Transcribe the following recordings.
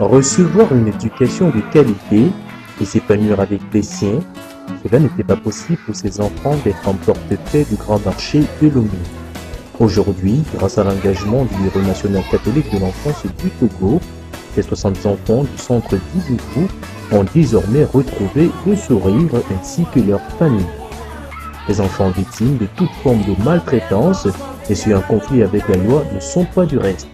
Recevoir une éducation de qualité et s'épanouir avec les siens, cela n'était pas possible pour ces enfants d'être en portefeuille du grand marché de Lomé. Aujourd'hui, grâce à l'engagement du Bureau national catholique de l'enfance du Togo, les 60 enfants du centre d'Idougou ont désormais retrouvé le sourire ainsi que leur famille. Les enfants victimes de toute forme de maltraitance et sur un conflit avec la loi ne sont pas du reste.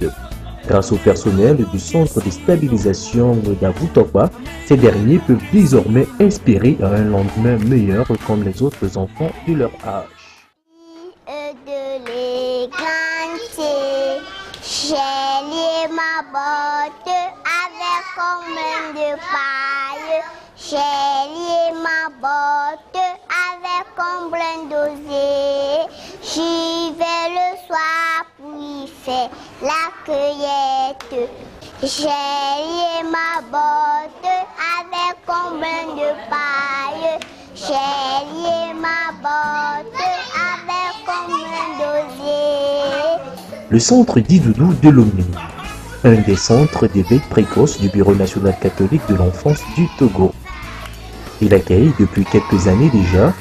Grâce au personnel du centre de stabilisation d'Avutokba, ces derniers peuvent désormais inspirer à un lendemain meilleur comme les autres enfants de leur âge. J'ai lié ma botte avec combien de paille. J'ai lié ma botte avec combien d'osier. J'y vais le soir pour y faire la cueillette. J'ai lié ma botte avec combien de paille. J'ai lié ma botte avec combien d'osier. Le centre d'Idougou de Lomé, un des centres d'éveil précoce du Bureau national catholique de l'enfance du Togo. Il accueille depuis quelques années déjà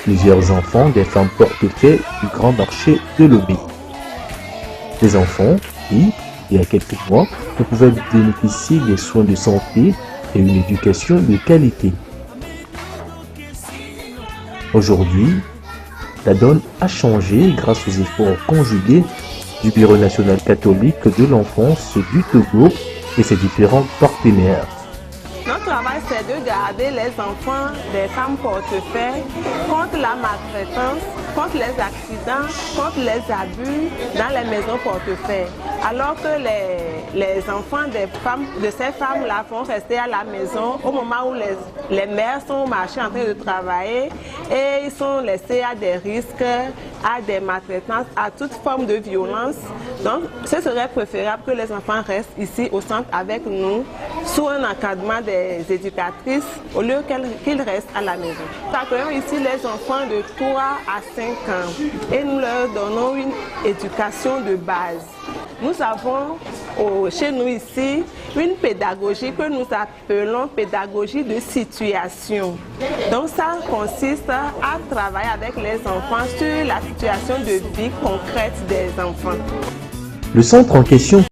plusieurs enfants des femmes portefeuilles du grand marché de Lomé. Des enfants qui, il y a quelques mois, ne pouvaient bénéficier des soins de santé et une éducation de qualité. Aujourd'hui, la donne a changé grâce aux efforts conjugués du Bureau national catholique de l'enfance du Togo et ses différents partenaires. Notre travail, c'est de garder les enfants des femmes portefeuilles contre la maltraitance, contre les accidents, contre les abus dans les maisons portefeuilles. Alors que les enfants de ces femmes-là vont rester à la maison au moment où les mères sont au marché en train de travailler et ils sont laissés à des risques, à des maltraitances, à toute forme de violence. Donc, ce serait préférable que les enfants restent ici au centre avec nous, sous un encadrement des éducatrices, au lieu qu'ils restent à la maison. Nous accueillons ici les enfants de 3 à 5 ans et nous leur donnons une éducation de base. Nous avons chez nous ici une pédagogie que nous appelons pédagogie de situation. Donc ça consiste à travailler avec les enfants sur la situation de vie concrète des enfants. Le centre en question